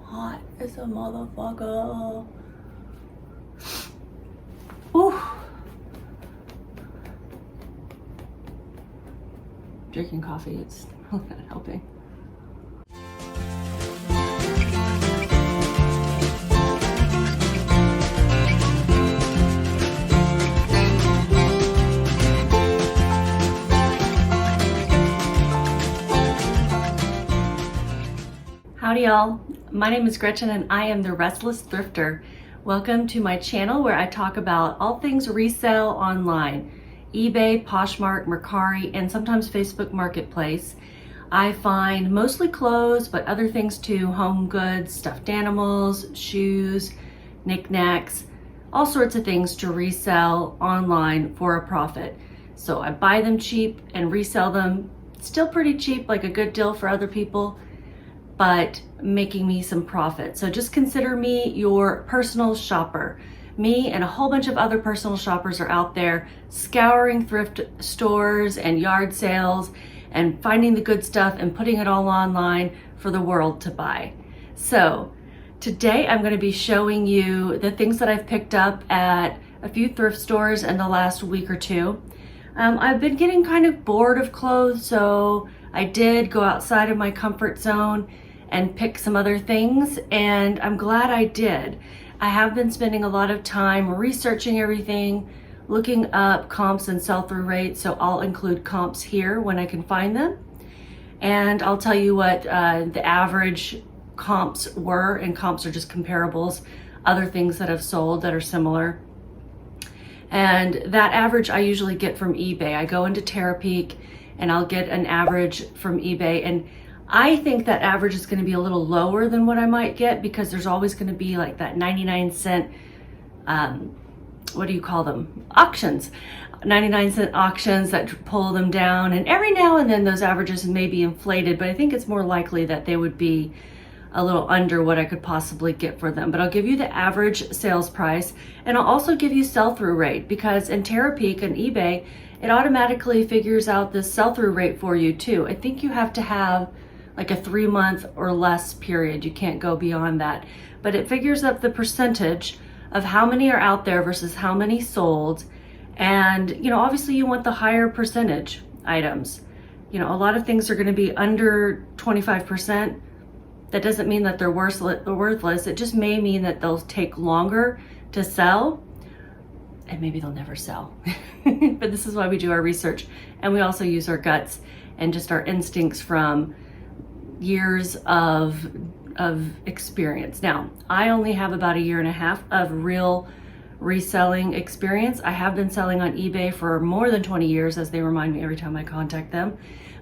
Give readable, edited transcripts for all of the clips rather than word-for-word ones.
hot as a motherfucker. Ooh. Drinking coffee, it's not helping. Howdy y'all, my name is Gretchen and I am the Restless Thrifter. Welcome to my channel where I talk about all things resale online. eBay, Poshmark, Mercari, and sometimes Facebook Marketplace. I find mostly clothes, but other things too, home goods, stuffed animals, shoes, knickknacks, all sorts of things to resell online for a profit. So I buy them cheap and resell them still pretty cheap, like a good deal for other people, but making me some profit. So just consider me your personal shopper. Me and a whole bunch of other personal shoppers are out there scouring thrift stores and yard sales and finding the good stuff and putting it all online for the world to buy. So today I'm going to be showing you the things that I've picked up at a few thrift stores in the last week or two. I've been getting kind of bored of clothes, so I did go outside of my comfort zone and pick some other things, and I'm glad I did. I have been spending a lot of time researching everything, looking up comps and sell-through rates, so I'll include comps here when I can find them. And I'll tell you what the average comps were, and comps are just comparables, other things that have sold that are similar. And that average I usually get from eBay. I go into Terapeak and I'll get an average from eBay, and I think that average is going to be a little lower than what I might get because there's always going to be like that 99-cent, what do you call them? Auctions. 99-cent auctions that pull them down, and every now and then those averages may be inflated, but I think it's more likely that they would be a little under what I could possibly get for them. But I'll give you the average sales price, and I'll also give you sell-through rate, because in Terapeak and eBay, it automatically figures out the sell-through rate for you too. I think you have to have like a 3-month or less period. You can't go beyond that. But it figures up the percentage of how many are out there versus how many sold. And, you know, obviously you want the higher percentage items. You know, a lot of things are going to be under 25%. That doesn't mean that they're worthless. It just may mean that they'll take longer to sell, and maybe they'll never sell. But this is why we do our research, and we also use our guts and just our instincts from years of experience. Now, I only have about 1.5 years of real reselling experience. I have been selling on eBay for more than 20 years, as they remind me every time I contact them.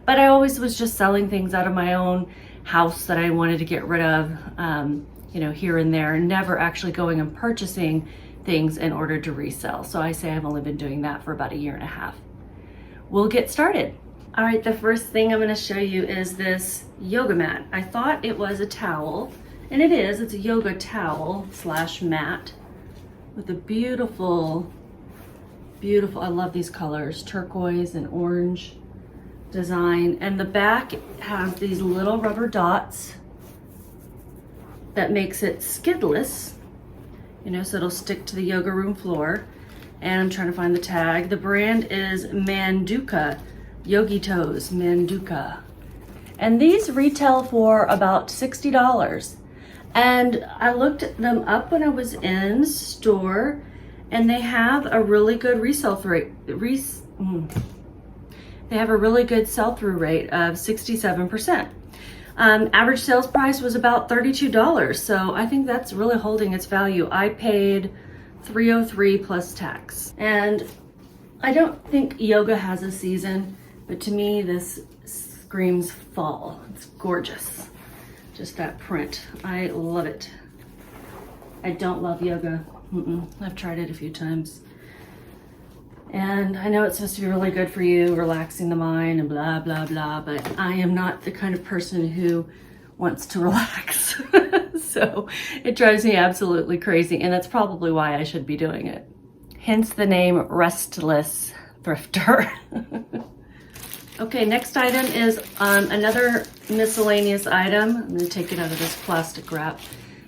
But I always was just selling things out of my own house that I wanted to get rid of, you know, here and there, and never actually going and purchasing things in order to resell. So I say I've only been doing that for about 1.5 years. We'll get started. All right, the first thing I'm going to show you is this yoga mat. I thought it was a towel, and it is. It's a yoga towel / mat with a beautiful, beautiful, I love these colors, turquoise and orange design. And the back has these little rubber dots that makes it skidless, you know, so it'll stick to the yoga room floor. And I'm trying to find the tag. The brand is Manduka. Yogi Toes Manduka. And these retail for about $60. And I looked them up when I was in store, and they have a really good resale rate. They have a really good sell-through rate of 67%. Average sales price was about $32, so I think that's really holding its value. I paid $303 plus tax. And I don't think yoga has a season, but to me, this screams fall. It's gorgeous. Just that print. I love it. I don't love yoga. I've tried it a few times. And I know it's supposed to be really good for you, relaxing the mind and blah, blah, blah, but I am not the kind of person who wants to relax. So it drives me absolutely crazy, and that's probably why I should be doing it. Hence the name Restless Thrifter. Okay, next item is another miscellaneous item. I'm going to take it out of this plastic wrap.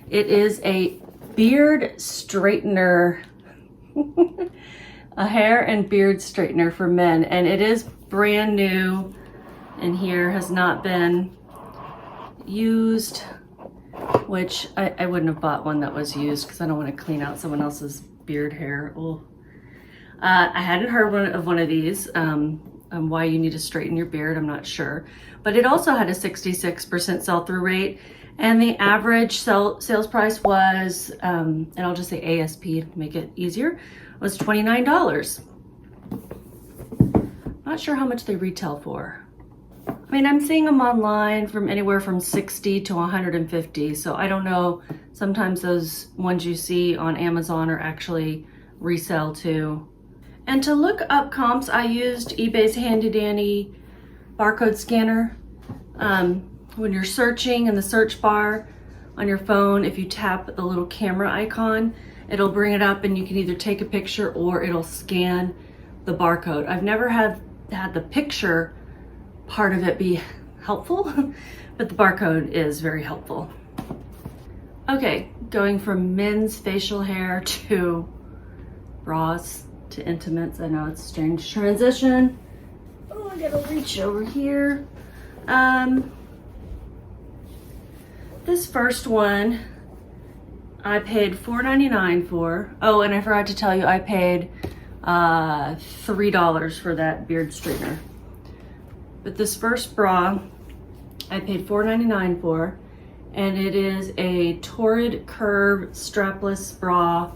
It is a beard straightener, a hair and beard straightener for men, and it is brand new in here, has not been used, which I wouldn't have bought one that was used because I don't want to clean out someone else's beard hair. Oh. I hadn't heard of one of these. Why you need to straighten your beard, I'm not sure. But it also had a 66% sell-through rate, and the average sales price was, and I'll just say ASP to make it easier, was $29. Not sure how much they retail for. I mean, I'm seeing them online from anywhere from 60 to 150, so I don't know. Sometimes those ones you see on Amazon are actually resell too. And to look up comps, I used eBay's handy dandy barcode scanner. When you're searching in the search bar on your phone, if you tap the little camera icon, it'll bring it up and you can either take a picture or it'll scan the barcode. I've never had the picture part of it be helpful, but the barcode is very helpful. Okay, going from men's facial hair to bras to intimates. I know it's a strange transition. Oh, I gotta reach over here. This first one I paid $4.99 for. Oh, and I forgot to tell you, I paid $3 for that beard straightener. But this first bra I paid $4.99 for, and it is a Torrid Curve strapless bra,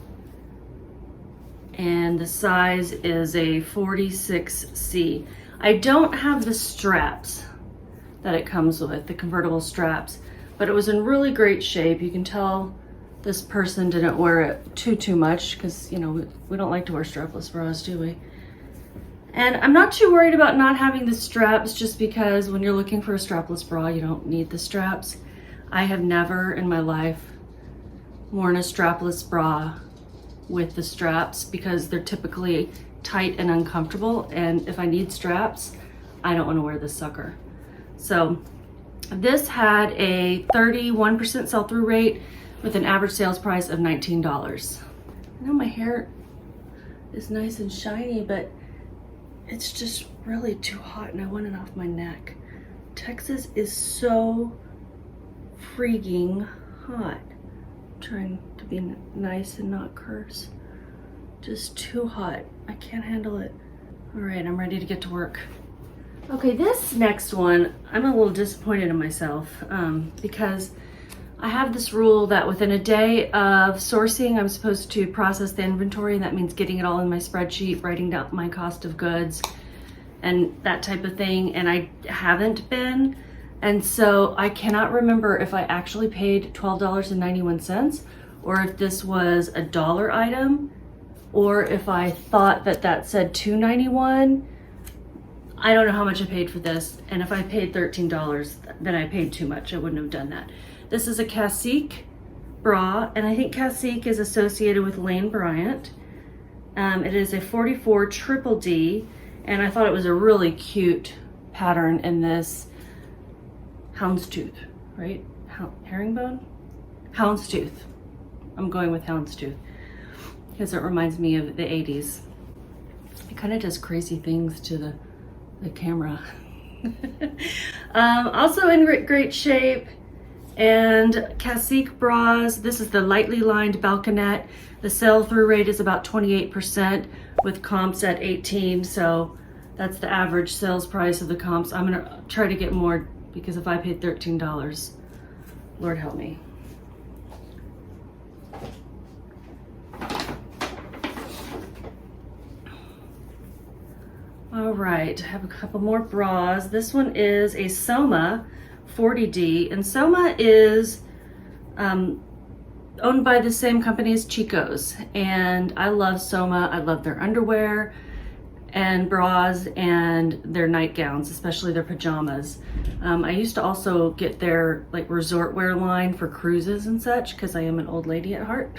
and the size is a 46C. I don't have the straps that it comes with, the convertible straps, but it was in really great shape. You can tell this person didn't wear it too much because, you know, we don't like to wear strapless bras, do we? And I'm not too worried about not having the straps, just because when you're looking for a strapless bra, you don't need the straps. I have never in my life worn a strapless bra with the straps because they're typically tight and uncomfortable, and if I need straps, I don't want to wear this sucker. So this had a 31% sell-through rate with an average sales price of $19. I know my hair is nice and shiny, but it's just really too hot and I want it off my neck. Texas is so freaking hot. I'm trying to be nice and not curse. Just too hot. I can't handle it. All right, I'm ready to get to work. Okay, this next one, I'm a little disappointed in myself because I have this rule that within a day of sourcing, I'm supposed to process the inventory, and that means getting it all in my spreadsheet, writing down my cost of goods and that type of thing, and I haven't been. And so I cannot remember if I actually paid $12.91 or if this was a dollar item, or if I thought that said $2.91. I don't know how much I paid for this, and if I paid $13, then I paid too much. I wouldn't have done that. This is a Cacique bra, and I think Cacique is associated with Lane Bryant. It is a 44 triple D, and I thought it was a really cute pattern in this houndstooth, right? Herringbone? Houndstooth. I'm going with houndstooth because it reminds me of the 80s. It kind of does crazy things to the camera. Also in great shape. And Cacique bras, this is the lightly lined balconette. The sell-through rate is about 28% with comps at 18, so that's the average sales price of the comps. I'm gonna try to get more because if I paid $13, Lord help me. All right, I have a couple more bras. This one is a Soma 40D, and Soma is owned by the same company as Chico's, and I love Soma. I love their underwear and bras and their nightgowns, especially their pajamas. I used to also get their like resort wear line for cruises and such because I am an old lady at heart.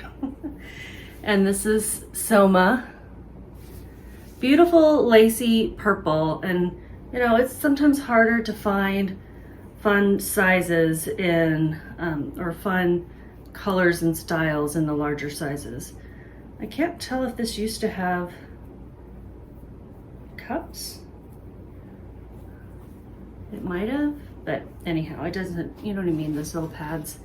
And this is Soma. Beautiful lacy purple, and You know, it's sometimes harder to find fun sizes in, or fun colors and styles in the larger sizes. I can't tell if this used to have cups. It might have, but anyhow, it doesn't, you know what I mean, those little pads.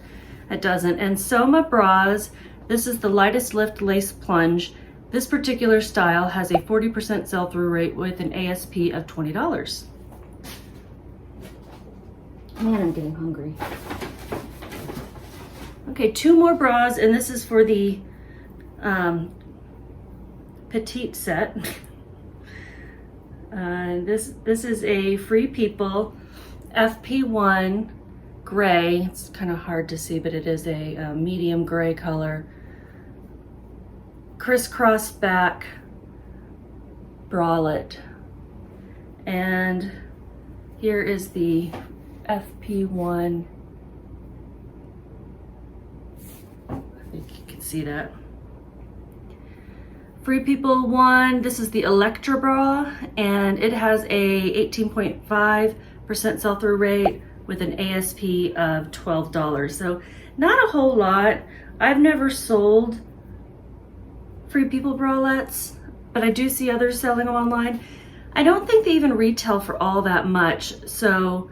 It doesn't. And Soma bras, this is the lightest lift lace plunge. This particular style has a 40% sell-through rate with an ASP of $20. Man, I'm getting hungry. Okay, 2 more bras, and this is for the petite set. This is a Free People FP1 gray. It's kind of hard to see, but it is a medium gray color. Crisscross back bralette. And here is the FP1. I think you can see that. Free People 1, this is the Electra bra, and it has a 18.5% sell-through rate with an ASP of $12. So not a whole lot. I've never sold Free People bralettes, but I do see others selling them online. I don't think they even retail for all that much, so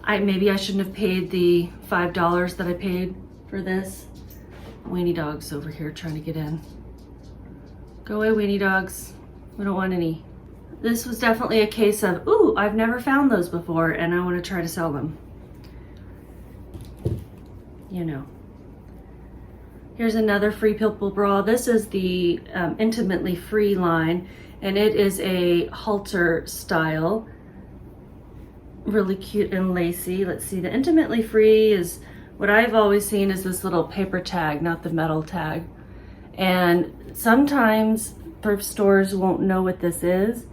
maybe I shouldn't have paid the $5 that I paid for this. Weenie dog's over here trying to get in. Go away, weenie dogs. We don't want any. This was definitely a case of, ooh, I've never found those before and I want to try to sell them. You know. Here's another Free People bra. This is the Intimately Free line, and it is a halter style. Really cute and lacy. Let's see, the Intimately Free is what I've always seen is this little paper tag, not the metal tag. And sometimes thrift stores won't know what this is,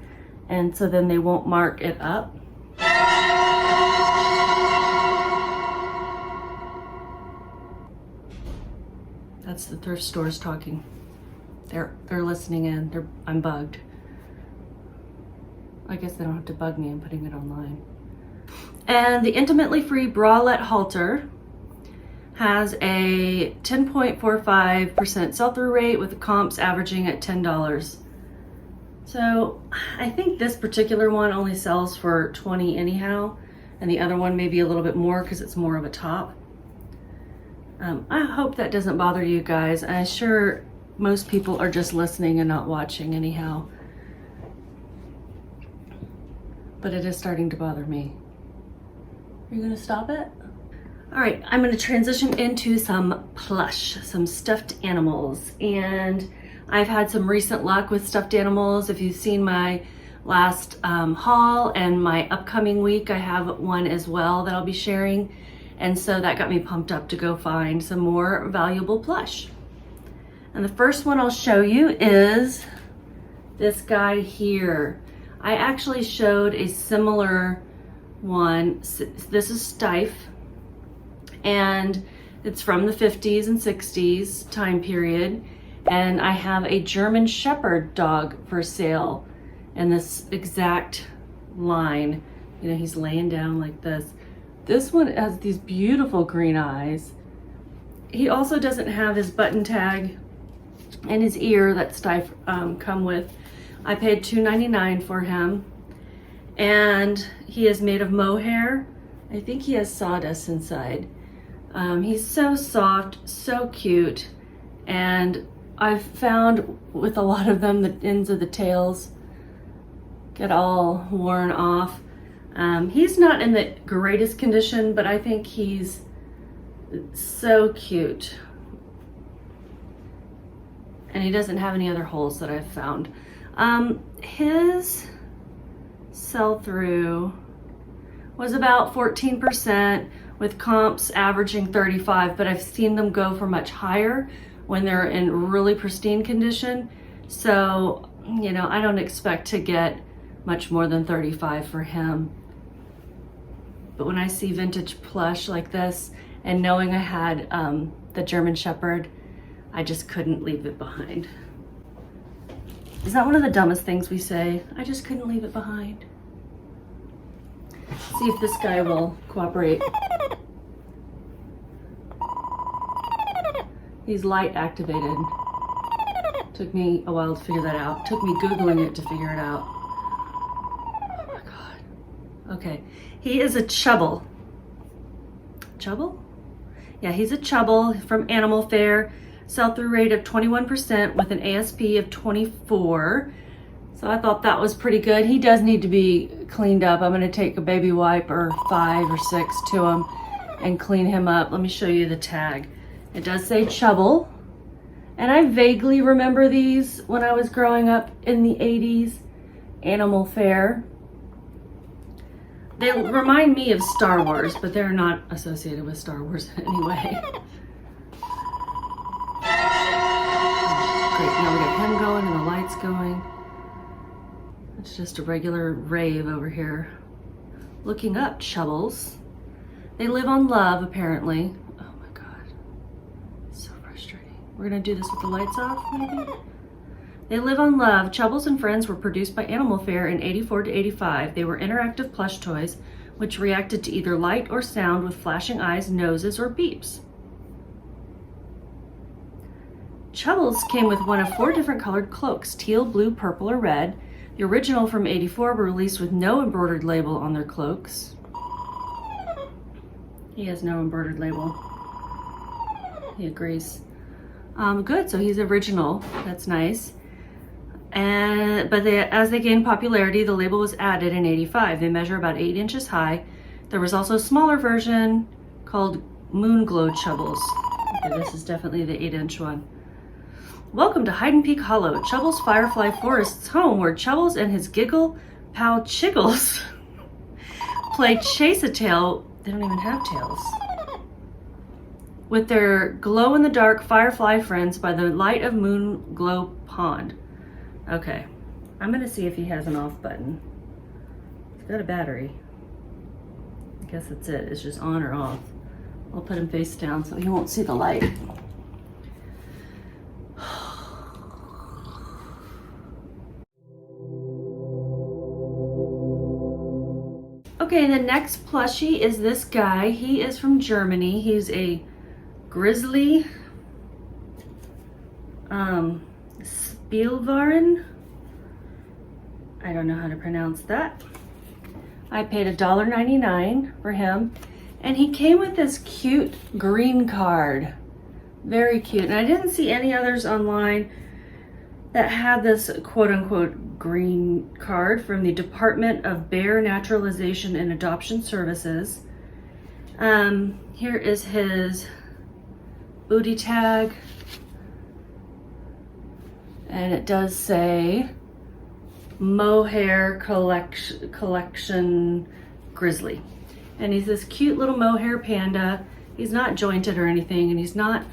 and so then they won't mark it up. That's the thrift stores talking. They're listening in. I'm bugged. I guess they don't have to bug me. I'm putting it online. And the Intimately Free bralette halter has a 10.45% sell-through rate with the comps averaging at $10. So I think this particular one only sells for $20 anyhow, and the other one maybe a little bit more because it's more of a top. I hope that doesn't bother you guys. I'm sure most people are just listening and not watching anyhow. But it is starting to bother me. Are you gonna stop it? All right, I'm gonna transition into some plush, some stuffed animals. And I've had some recent luck with stuffed animals. If you've seen my last haul and my upcoming week, I have one as well that I'll be sharing. And so that got me pumped up to go find some more valuable plush. And the first one I'll show you is this guy here. I actually showed a similar one. This is Stife, and it's from the 50s and 60s time period. And I have a German Shepherd dog for sale in this exact line. You know, he's laying down like this. This one has these beautiful green eyes. He also doesn't have his button tag and his ear that Stife come with. I paid $2.99 for him, and he is made of mohair. I think he has sawdust inside. He's so soft, so cute, and I've found with a lot of them the ends of the tails get all worn off. He's not in the greatest condition, but I think he's so cute. And he doesn't have any other holes that I've found. His sell-through was about 14% with comps averaging 35, but I've seen them go for much higher when they're in really pristine condition. So, you know, I don't expect to get much more than 35 for him. But when I see vintage plush like this, and knowing I had the German Shepherd, I just couldn't leave it behind. Is that one of the dumbest things we say? I just couldn't leave it behind. See if this guy will cooperate. He's light activated. Took me a while to figure that out. Took me Googling it to figure it out. Oh my God. Okay, he is a chubble. Chubble? Yeah, he's a chubble from Animal Fair. Sell-through rate of 21% with an ASP of 24. So I thought that was pretty good. He does need to be cleaned up. I'm gonna take a baby wipe or 5 or 6 to him and clean him up. Let me show you the tag. It does say chubble. And I vaguely remember these when I was growing up in the 80s. Animal Fair. They remind me of Star Wars, but they're not associated with Star Wars in any way. Great, now we got him going and the lights going. It's just a regular rave over here. Looking up chubbles. They live on love, apparently. Oh my God, so frustrating. We're gonna do this with the lights off, maybe? They live on love. Chubbles and Friends were produced by Animal Fair in 84 to 85. They were interactive plush toys which reacted to either light or sound with flashing eyes, noses, or beeps. Chubbles came with one of 4 different colored cloaks, teal, blue, purple, or red. The original from 84 were released with no embroidered label on their cloaks. He has no embroidered label. He agrees. Good, so he's original. That's nice. But as they gained popularity, the label was added in 85. They measure about 8 inches high. There was also a smaller version called Moon Glow Chubbles. Okay, this is definitely the 8-inch one. Welcome to Hide and Peak Hollow, Chubble's Firefly Forest's home, where Chubbles and his Giggle Pal Chiggles play chase-a-tail. They don't even have tails. With their glow-in-the-dark firefly friends by the light of Moon Glow Pond. Okay, I'm gonna see if he has an off button. He's got a battery. I guess that's it, it's just on or off. I'll put him face down so he won't see the light. Okay, the next plushie is this guy. He is from Germany. He's a grizzly Spielwaren. I don't know how to pronounce that. I paid $1.99 for him, and he came with this cute green card. Very cute, and I didn't see any others online that had this quote-unquote green card from the Department of Bear Naturalization and Adoption Services. Here is his booty tag, and it does say Mohair Collection Grizzly. And he's this cute little mohair panda. He's not jointed or anything, and he's not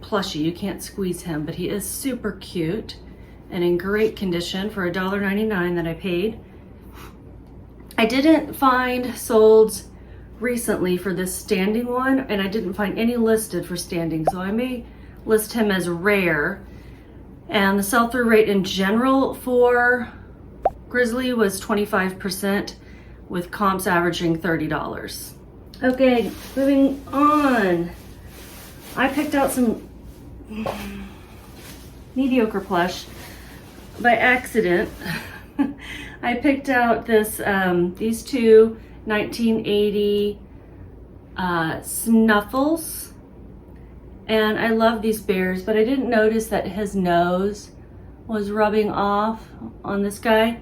plushy. You can't squeeze him, but he is super cute and in great condition for $1.99 that I paid. I didn't find solds recently for this standing one, and I didn't find any listed for standing, so I may list him as rare. And the sell-through rate in general for Grizzly was 25%, with comps averaging $30. Okay, moving on. I picked out some mediocre plush by accident. I picked out this these two 1980 Snuffles, and I love these bears, but I didn't notice that his nose was rubbing off on this guy.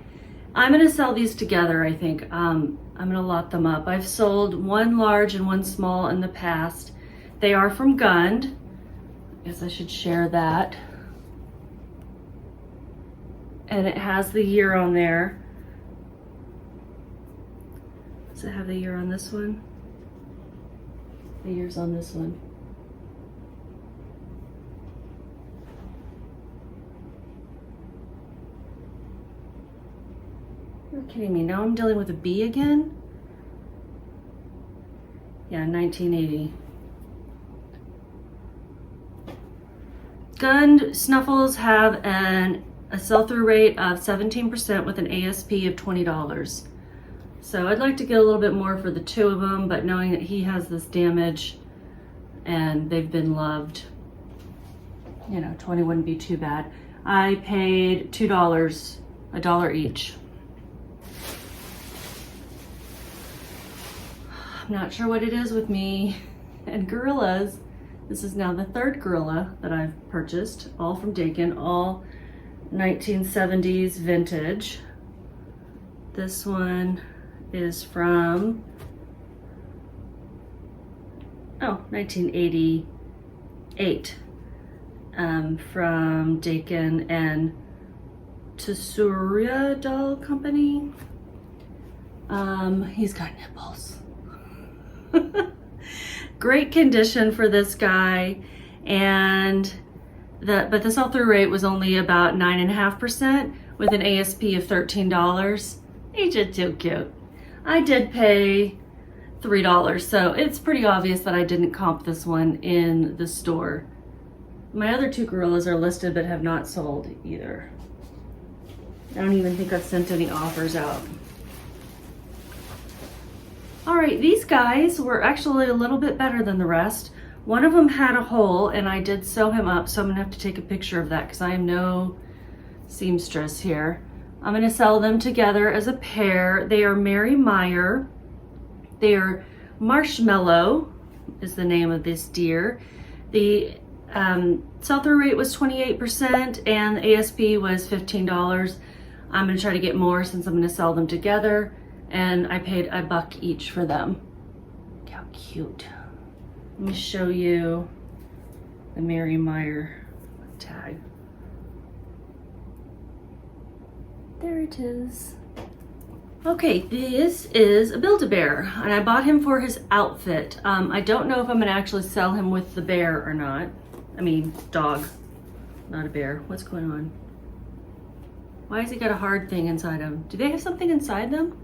I'm gonna sell these together, I think. I'm gonna lot them up. I've sold one large and one small in the past. They are from Gund. I guess I should share that. And it has the year on there. Does it have the year on this one? The year's on this one. You're kidding me. Now I'm dealing with a B again? Yeah, 1980. Gund Snuffles have a sell-through rate of 17% with an ASP of $20. So I'd like to get a little bit more for the two of them, but knowing that he has this damage and they've been loved, you know, 20 wouldn't be too bad. I paid $2, $1 each. I'm not sure what it is with me and gorillas. This is now the third gorilla that I've purchased, all from Dakin, all 1970s vintage. This one is from, 1988, from Dakin and Tsuruya Doll Company. He's got nipples. Great condition for this guy, and but the sell-through rate was only about 9.5% with an ASP of $13. He's just too cute. I did pay $3, so it's pretty obvious that I didn't comp this one in the store. My other two gorillas are listed but have not sold either. I don't even think I've sent any offers out. All right, these guys were actually a little bit better than the rest. One of them had a hole and I did sew him up, so I'm gonna have to take a picture of that because I am no seamstress here. I'm gonna sell them together as a pair. They are Mary Meyer. They are Marshmallow is the name of this deer. The sell-through rate was 28% and the ASP was $15. I'm gonna try to get more since I'm gonna sell them together, and I paid $1 each for them. Look how cute. Let me show you the Mary Meyer tag. There it is. Okay, this is a Build-A-Bear, and I bought him for his outfit. I don't know if I'm gonna actually sell him with the bear or not. I mean, dog, not a bear. What's going on? Why has he got a hard thing inside him? Do they have something inside them?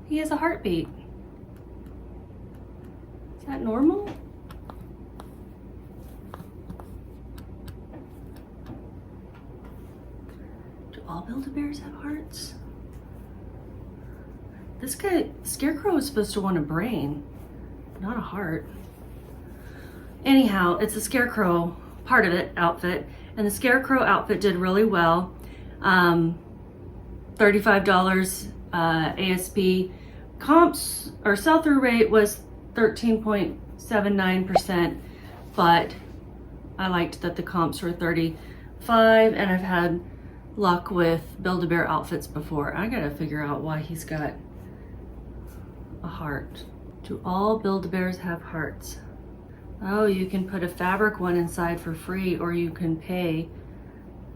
He has a heartbeat. Is that normal? Do all Build-A-Bears have hearts? This guy, Scarecrow, is supposed to want a brain, not a heart. Anyhow, it's a Scarecrow part of it, outfit, and the Scarecrow outfit did really well. $35 ASP. Comps or sell-through rate was 13.79%, but I liked that the comps were 35, and I've had luck with Build-A-Bear outfits before. I gotta figure out why he's got a heart. Do all Build-A-Bears have hearts? Oh, you can put a fabric one inside for free, or you can pay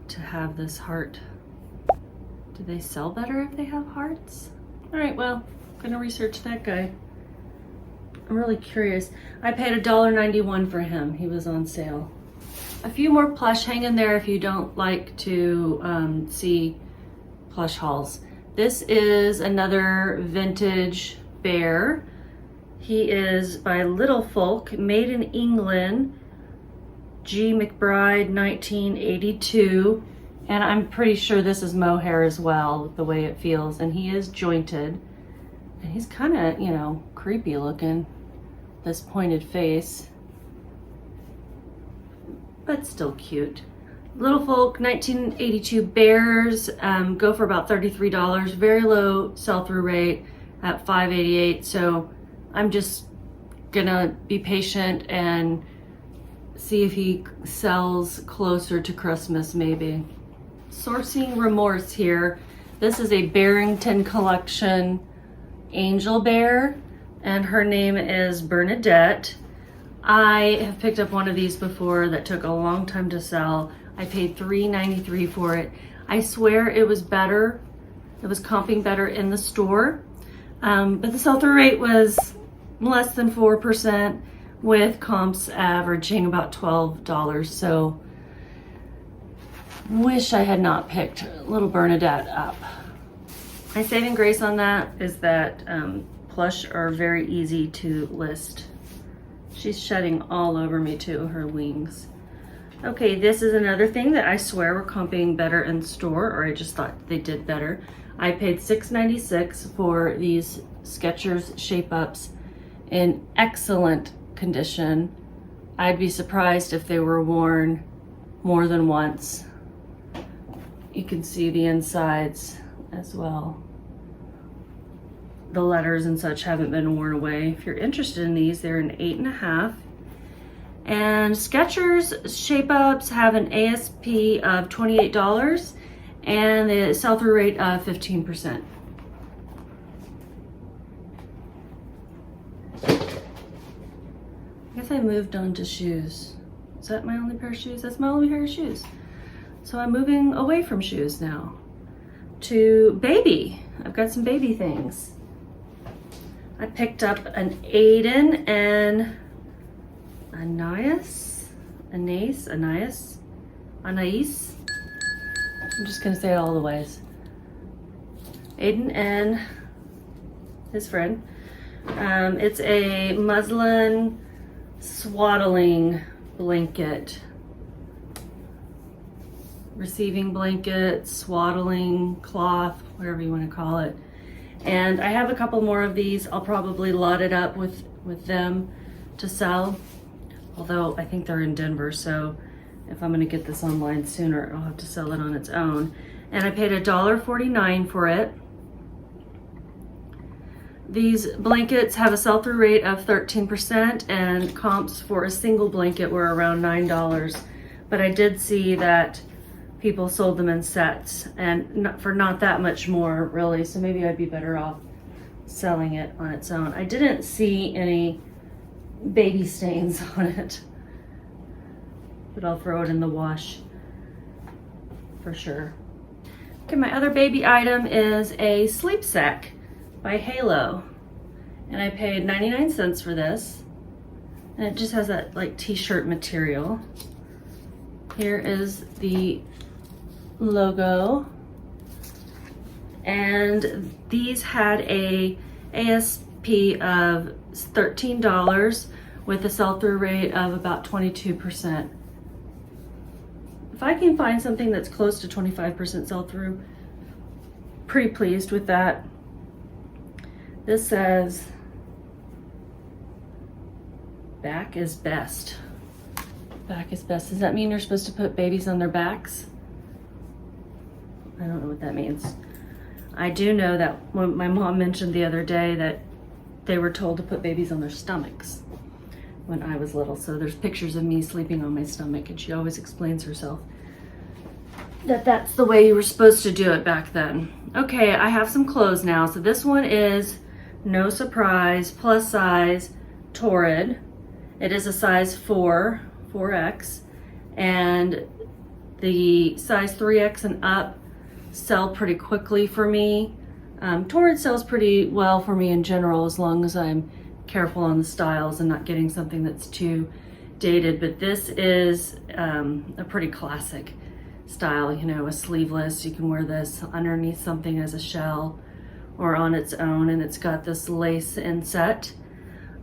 to have this heart. Do they sell better if they have hearts? All right, well, I'm gonna research that guy. I'm really curious. I paid $1.91 for him. He was on sale. A few more plush hang in there if you don't like to see plush hauls. This is another vintage bear. He is by Little Folk, made in England, G. McBride, 1982. And I'm pretty sure this is mohair as well, the way it feels. And he is jointed. And he's kind of, you know, creepy looking, this pointed face. But still cute. Little Folk, 1982 bears, go for about $33. Very low sell-through rate at $5.88. So I'm just gonna be patient and see if he sells closer to Christmas maybe. Sourcing Remorse here. This is a Barrington Collection angel bear, and her name is Bernadette. I have picked up one of these before that took a long time to sell. I paid $3.93 for it. I swear it was better. It was comping better in the store, but the sell-through rate was less than 4%, with comps averaging about $12. So wish I had not picked little Bernadette up. My saving grace on that is that plush are very easy to list. She's shedding all over me too, her wings. Okay, this is another thing that I swear we're comping better in store, or I just thought they did better. I paid $6.96 for these Skechers Shape Ups in excellent condition. I'd be surprised if they were worn more than once. You can see the insides as well. The letters and such haven't been worn away. If you're interested in these, they're an 8.5. And Skechers Shape Ups have an ASP of $28 and the sell-through rate of 15%. I guess I moved on to shoes. Is that my only pair of shoes? That's my only pair of shoes. So I'm moving away from shoes now to baby. I've got some baby things. I picked up an Aiden and Anais. I'm just gonna say it all the ways. Aiden and his friend. It's a muslin swaddling blanket. Receiving blanket, swaddling cloth, whatever you want to call it. And I have a couple more of these. I'll probably lot it up with them to sell. Although I think they're in Denver, so if I'm gonna get this online sooner, I'll have to sell it on its own. And I paid $1.49 for it. These blankets have a sell-through rate of 13% and comps for a single blanket were around $9. But I did see that people sold them in sets and for not that much more really, so maybe I'd be better off selling it on its own. I didn't see any baby stains on it, but I'll throw it in the wash for sure. Okay, my other baby item is a sleep sack by Halo, and I paid 99 cents for this, and it just has that like t-shirt material. Here is the logo, and these had a ASP of $13 with a sell-through rate of about 22%. If I can find something that's close to 25% sell-through, pretty pleased with that. This says back is best. Back is best. Does that mean you're supposed to put babies on their backs? I don't know what that means. I do know that when my mom mentioned the other day that they were told to put babies on their stomachs when I was little. So there's pictures of me sleeping on my stomach, and she always explains herself that that's the way you were supposed to do it back then. Okay, I have some clothes now. So this one is no surprise, plus size, Torrid. It is a size 4X, and the size 3X and up sell pretty quickly for me. Torrid sells pretty well for me in general, as long as I'm careful on the styles and not getting something that's too dated. But this is a pretty classic style, you know, a sleeveless. You can wear this underneath something as a shell or on its own, and it's got this lace inset.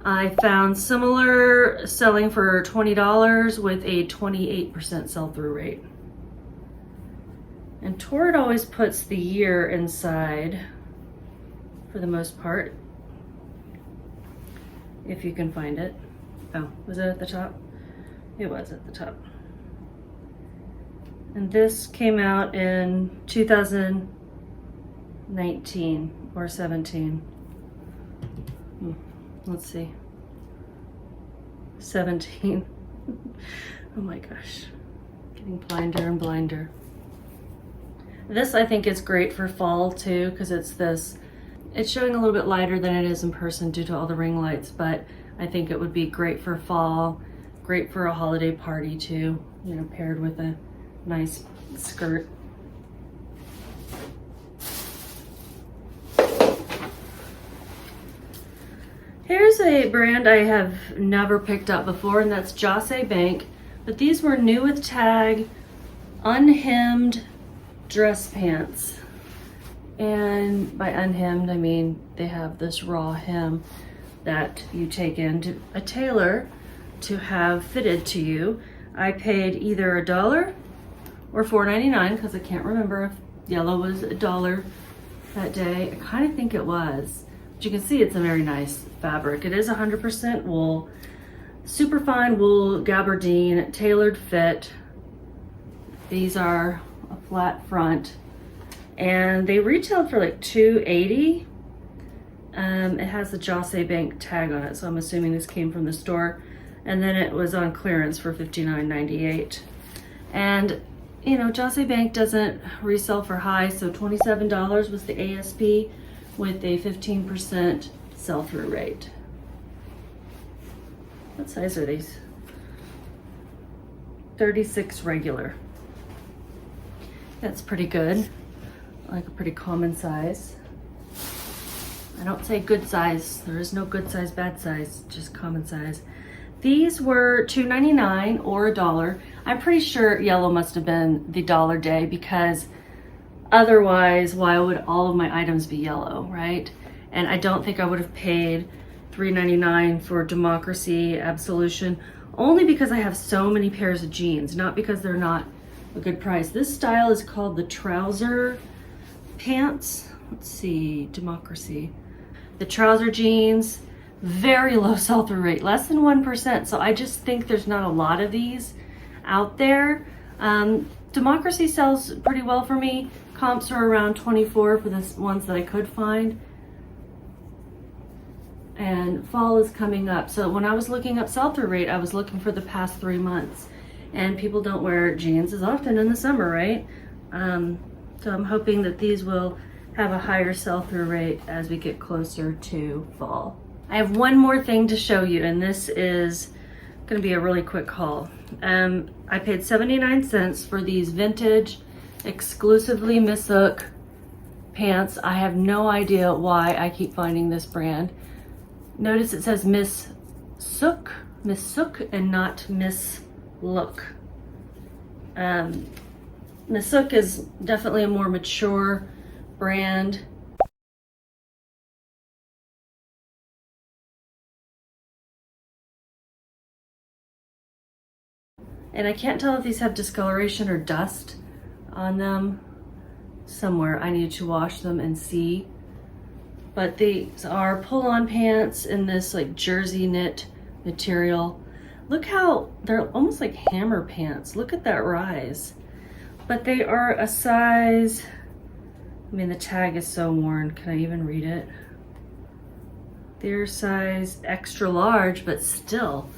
I found similar selling for $20 with a 28% sell-through rate. And Torrid always puts the year inside for the most part, if you can find it. Oh, was it at the top? It was at the top. And this came out in 2019 or 17. Let's see. 17. Oh my gosh. Getting blinder and blinder. This I think is great for fall too, because it's showing a little bit lighter than it is in person due to all the ring lights, but I think it would be great for fall, great for a holiday party too, you know, paired with a nice skirt. Here's a brand I have never picked up before, and that's Jose Bank, but these were new with tag, unhemmed dress pants. And by unhemmed, I mean they have this raw hem that you take into a tailor to have fitted to you. I paid either $1 or $4.99 because I can't remember if yellow was $1 that day. I kind of think it was. But you can see it's a very nice fabric. It is 100% wool. Super fine wool, gabardine, tailored fit. These are a flat front. And they retailed for like $2.80. It has the Jose Bank tag on it, so I'm assuming this came from the store. And then it was on clearance for $59.98. And you know, Jose Bank doesn't resell for high, so $27 was the ASP with a 15% sell-through rate. What size are these? 36 regular. That's pretty good. Like a pretty common size. I don't say good size. There is no good size, bad size, just common size. These were $2.99 or $1. I'm pretty sure yellow must have been the $1 day because otherwise, why would all of my items be yellow, right? And I don't think I would have paid $3.99 for Democracy Absolution, only because I have so many pairs of jeans, not because they're not a good price. This style is called the trouser pants. Let's see, Democracy. The trouser jeans, very low sell-through rate, less than 1%. So I just think there's not a lot of these out there. Democracy sells pretty well for me. Comps are around 24 for the ones that I could find. And fall is coming up. So when I was looking up sell-through rate, I was looking for the past 3 months. And people don't wear jeans as often in the summer, right? So I'm hoping that these will have a higher sell-through rate as we get closer to fall. I have one more thing to show you, and this is gonna be a really quick haul. I paid 79 cents for these vintage, exclusively Miss Hook pants. I have no idea why I keep finding this brand. Notice it says Miss Sook, and not Miss Look. Miss Hook is definitely a more mature brand. And I can't tell if these have discoloration or dust on them somewhere. I need to wash them and see. But these are pull-on pants in this like jersey knit material. Look how they're almost like hammer pants. Look at that rise. But they are a size, I mean, the tag is so worn. Can I even read it? They're size extra large, but still.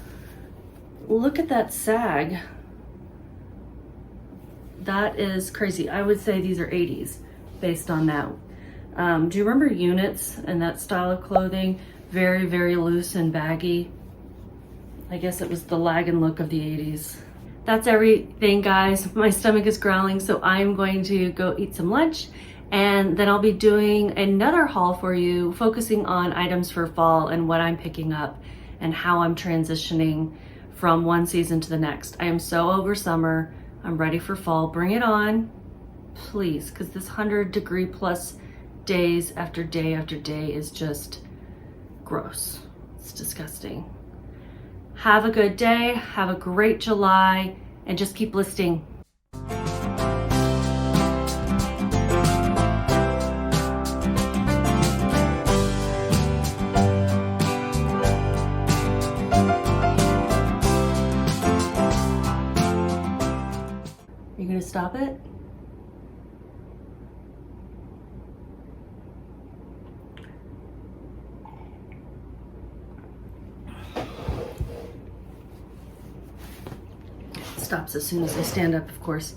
Look at that sag. That is crazy. I would say these are 80s based on that. Do you remember Units and that style of clothing? Very, very loose and baggy. I guess it was the lagging look of the 80s. That's everything, guys. My stomach is growling, so I'm going to go eat some lunch, and then I'll be doing another haul for you, focusing on items for fall and what I'm picking up and how I'm transitioning from one season to the next. I am so over summer. I'm ready for fall. Bring it on, please, because this 100-degree plus days after day after day is just gross. It's disgusting. Have a good day, have a great July, and just keep listing. Are you gonna stop it? Stops as soon as I stand up, of course.